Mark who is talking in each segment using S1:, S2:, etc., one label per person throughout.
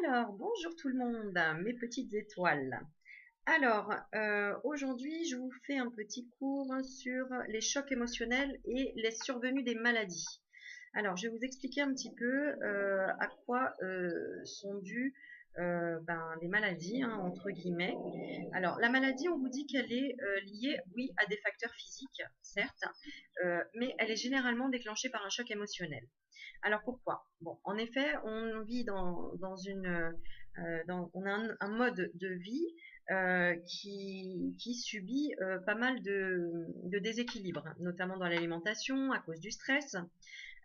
S1: Alors, bonjour tout le monde, mes petites étoiles. Alors, aujourd'hui, je vous fais un petit cours sur les chocs émotionnels et les survenues des maladies. Alors, je vais vous expliquer un petit peu à quoi sont dues les maladies, hein, entre guillemets. Alors, la maladie, on vous dit qu'elle est liée, oui, à des facteurs physiques, certes, mais elle est généralement déclenchée par un choc émotionnel. Alors pourquoi? Bon, en effet, on vit on a un mode de vie qui subit pas mal de déséquilibres, notamment dans l'alimentation à cause du stress,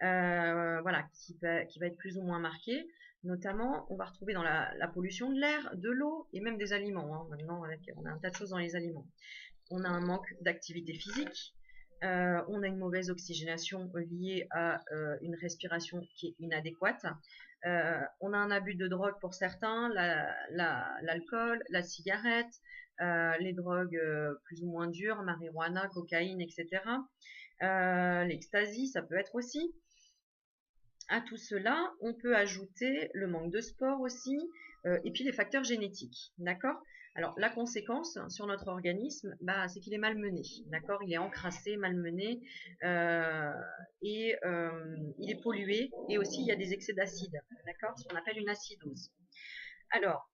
S1: voilà, qui va être plus ou moins marqué. Notamment, on va retrouver dans la pollution de l'air, de l'eau et même des aliments, hein. Maintenant, on a un tas de choses dans les aliments. On a un manque d'activité physique, on a une mauvaise oxygénation liée à une respiration qui est inadéquate. On a un abus de drogue pour certains, l'alcool, la cigarette, les drogues plus ou moins dures, marijuana, cocaïne, etc. L'ecstasy, ça peut être aussi. À tout cela, on peut ajouter le manque de sport aussi, et puis les facteurs génétiques, d'accord? Alors, la conséquence sur notre organisme, c'est qu'il est malmené, d'accord? Il est encrassé, malmené, il est pollué, et aussi il y a des excès d'acide, d'accord? Ce qu'on appelle une acidose. Alors,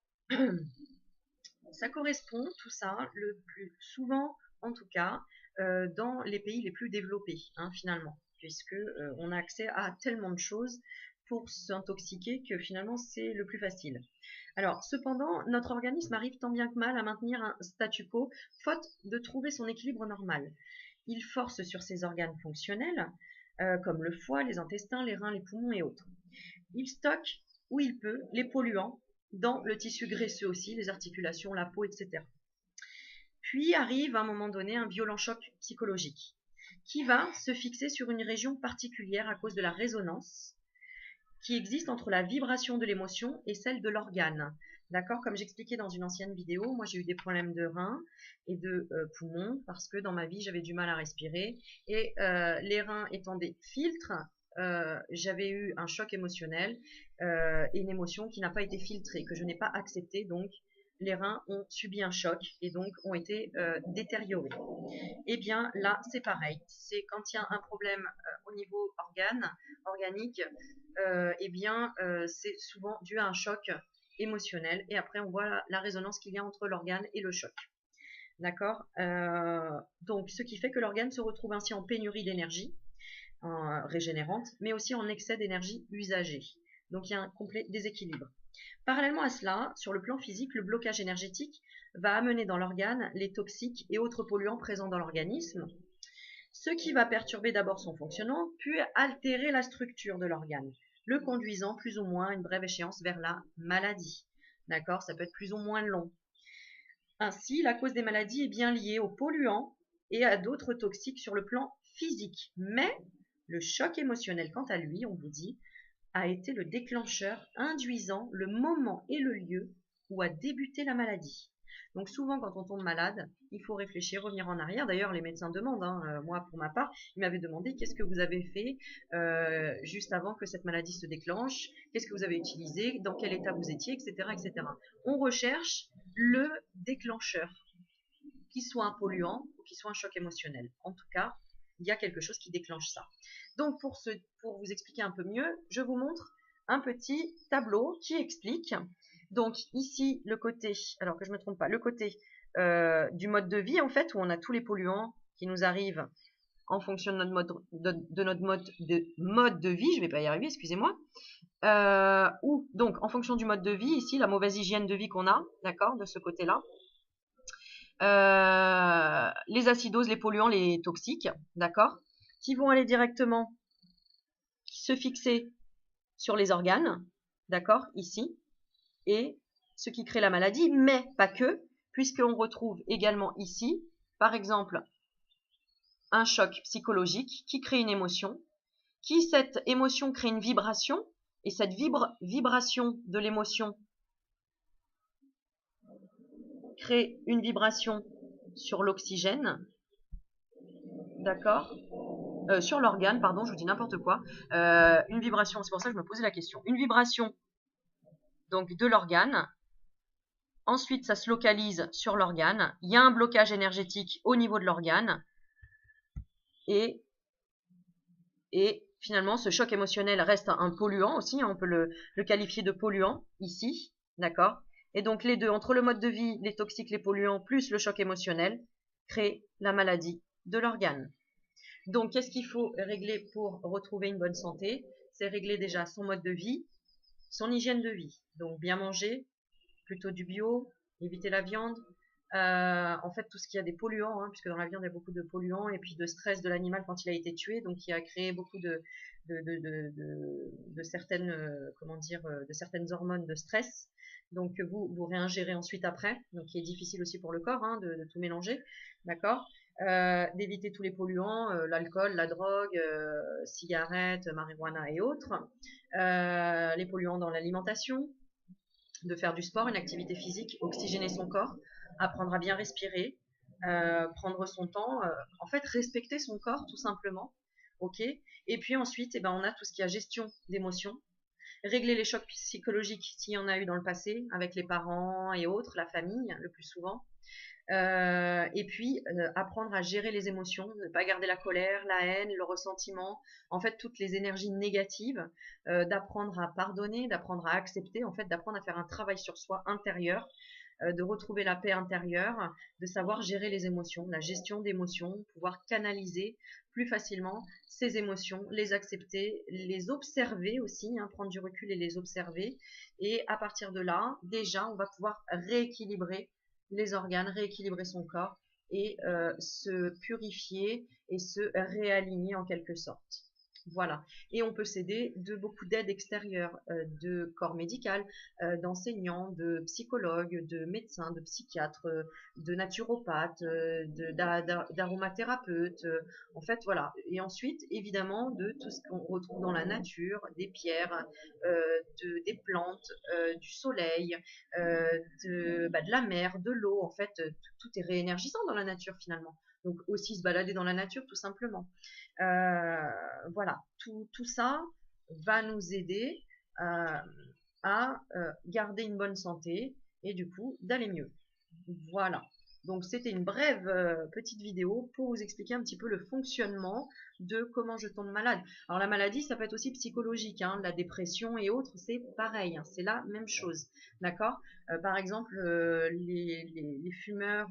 S1: ça correspond, tout ça, le plus souvent, en tout cas, dans les pays les plus développés, hein, finalement, puisque on a accès à tellement de choses pour s'intoxiquer que finalement c'est le plus facile. Alors, cependant, notre organisme arrive tant bien que mal à maintenir un statu quo, faute de trouver son équilibre normal. Il force sur ses organes fonctionnels, comme le foie, les intestins, les reins, les poumons et autres. Il stocke, où il peut, les polluants dans le tissu graisseux aussi, les articulations, la peau, etc. Puis arrive à un moment donné un violent choc psychologique qui va se fixer sur une région particulière à cause de la résonance qui existe entre la vibration de l'émotion et celle de l'organe. D'accord? Comme j'expliquais dans une ancienne vidéo, moi j'ai eu des problèmes de reins et de poumons parce que dans ma vie j'avais du mal à respirer et les reins étant des filtres, j'avais eu un choc émotionnel et une émotion qui n'a pas été filtrée, que je n'ai pas acceptée, donc les reins ont subi un choc et donc ont été détériorés. Eh bien là, c'est pareil. C'est quand il y a un problème au niveau organique, c'est souvent dû à un choc émotionnel. Et après, on voit la résonance qu'il y a entre l'organe et le choc. D'accord? Donc, ce qui fait que l'organe se retrouve ainsi en pénurie d'énergie régénérante, mais aussi en excès d'énergie usagée. Donc, il y a un complet déséquilibre. Parallèlement à cela, sur le plan physique, le blocage énergétique va amener dans l'organe les toxiques et autres polluants présents dans l'organisme, ce qui va perturber d'abord son fonctionnement, puis altérer la structure de l'organe, le conduisant plus ou moins à une brève échéance vers la maladie. D'accord? Ça peut être plus ou moins long. Ainsi, la cause des maladies est bien liée aux polluants et à d'autres toxiques sur le plan physique. Mais le choc émotionnel, quant à lui, on vous dit, a été le déclencheur induisant le moment et le lieu où a débuté la maladie. Donc souvent quand on tombe malade, il faut réfléchir, revenir en arrière. D'ailleurs les médecins demandent, hein, moi pour ma part, ils m'avaient demandé qu'est-ce que vous avez fait juste avant que cette maladie se déclenche, qu'est-ce que vous avez utilisé, dans quel état vous étiez, etc. etc. On recherche le déclencheur, qu'il soit un polluant ou qu'il soit un choc émotionnel. En tout cas, il y a quelque chose qui déclenche ça. Donc pour vous expliquer un peu mieux, je vous montre un petit tableau qui explique. Donc ici, le côté, alors que je ne me trompe pas, le côté du mode de vie, en fait, où on a tous les polluants qui nous arrivent en fonction de notre mode de vie, je ne vais pas y arriver, excusez-moi, ou donc en fonction du mode de vie, ici, la mauvaise hygiène de vie qu'on a, d'accord, de ce côté-là, les acidoses, les polluants, les toxiques, d'accord, qui vont aller directement se fixer sur les organes, d'accord, ici, et ce qui crée la maladie, mais pas que, puisqu'on retrouve également ici, par exemple, un choc psychologique qui crée une émotion, qui cette émotion crée une vibration, et cette vibration de l'émotion crée une vibration sur l'oxygène, d'accord, sur l'organe, pardon, je vous dis n'importe quoi, une vibration, c'est pour ça que je me posais la question, une vibration donc de l'organe. Ensuite, ça se localise sur l'organe. Il y a un blocage énergétique au niveau de l'organe. Et finalement, ce choc émotionnel reste un polluant aussi. Hein, on peut le qualifier de polluant ici. D'accord? Et donc, les deux, entre le mode de vie, les toxiques, les polluants, plus le choc émotionnel, créent la maladie de l'organe. Donc, qu'est-ce qu'il faut régler pour retrouver une bonne santé? C'est régler déjà son mode de vie, son hygiène de vie. Donc, bien manger, plutôt du bio, éviter la viande. En fait, tout ce qui a des polluants, hein, puisque dans la viande, il y a beaucoup de polluants, et puis de stress de l'animal quand il a été tué, donc qui a créé beaucoup de certaines, comment dire, de certaines hormones de stress. Donc, vous réingérez ensuite après, donc qui est difficile aussi pour le corps, hein, de tout mélanger, d'accord? D'éviter tous les polluants, l'alcool, la drogue, cigarettes, marijuana et autres. Les polluants dans l'alimentation, de faire du sport, une activité physique, oxygéner son corps, apprendre à bien respirer, prendre son temps, en fait respecter son corps tout simplement, ok. Et puis ensuite, on a tout ce qui est gestion d'émotions, régler les chocs psychologiques s'il y en a eu dans le passé, avec les parents et autres, la famille le plus souvent. Et puis apprendre à gérer les émotions, ne pas garder la colère, la haine, le ressentiment, en fait toutes les énergies négatives, d'apprendre à pardonner, d'apprendre à accepter, en fait d'apprendre à faire un travail sur soi intérieur, de retrouver la paix intérieure, de savoir gérer les émotions, la gestion d'émotions, pouvoir canaliser plus facilement ces émotions, les accepter, les observer aussi, hein, prendre du recul et les observer. Et à partir de là, déjà, on va pouvoir rééquilibrer les organes, rééquilibrer son corps et se purifier et se réaligner en quelque sorte. Voilà. Et on peut s'aider de beaucoup d'aides extérieures, de corps médical, d'enseignants, de psychologues, de médecins, de psychiatres, de naturopathes, d'aromathérapeutes. En fait, voilà. Et ensuite, évidemment, de tout ce qu'on retrouve dans la nature, des pierres, des plantes, du soleil, de la mer, de l'eau. En fait, tout est réénergisant dans la nature finalement. Donc aussi se balader dans la nature tout simplement. Voilà, tout ça va nous aider à garder une bonne santé et du coup d'aller mieux. Voilà. Donc c'était une brève petite vidéo pour vous expliquer un petit peu le fonctionnement de comment je tombe malade. Alors la maladie, ça peut être aussi psychologique, hein, la dépression et autres, c'est pareil, hein, c'est la même chose, d'accord? Par exemple, les fumeurs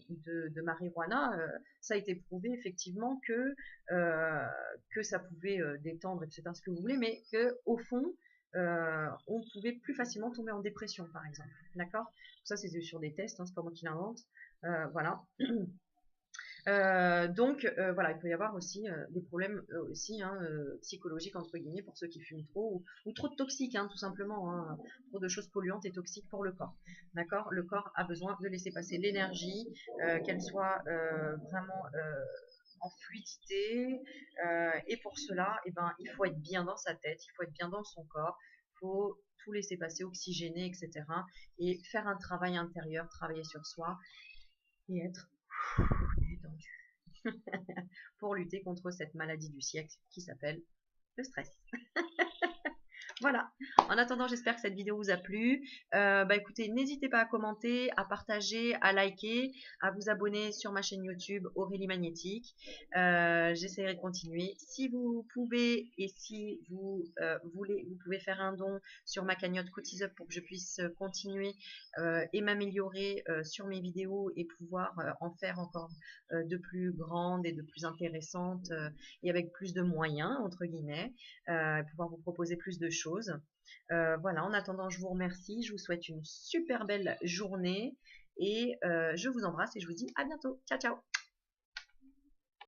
S1: de marijuana, ça a été prouvé effectivement que ça pouvait détendre, etc., ce que vous voulez, mais que au fond, on pouvait plus facilement tomber en dépression, par exemple, d'accord? Ça, c'est sur des tests, hein, c'est pas moi qui l'invente. Voilà. Donc voilà, il peut y avoir aussi des problèmes aussi, hein, psychologiques entre guillemets pour ceux qui fument trop ou trop de toxiques, hein, tout simplement, hein, trop de choses polluantes et toxiques pour le corps. D'accord? Le corps a besoin de laisser passer l'énergie, qu'elle soit vraiment en fluidité, et pour cela, il faut être bien dans sa tête, il faut être bien dans son corps, il faut tout laisser passer, oxygéner, etc. Et faire un travail intérieur, travailler sur soi et être détendu pour lutter contre cette maladie du siècle qui s'appelle le stress. Voilà. En attendant, j'espère que cette vidéo vous a plu. Écoutez, n'hésitez pas à commenter, à partager, à liker, à vous abonner sur ma chaîne YouTube Aurélie Magnétique. J'essaierai de continuer. Si vous pouvez et si vous voulez, vous pouvez faire un don sur ma cagnotte CotisUp pour que je puisse continuer et m'améliorer sur mes vidéos et pouvoir en faire encore de plus grandes et de plus intéressantes et avec plus de moyens, entre guillemets, pouvoir vous proposer plus de choses. Voilà, en attendant, je vous remercie, je vous souhaite une super belle journée et je vous embrasse et je vous dis à bientôt. Ciao, ciao!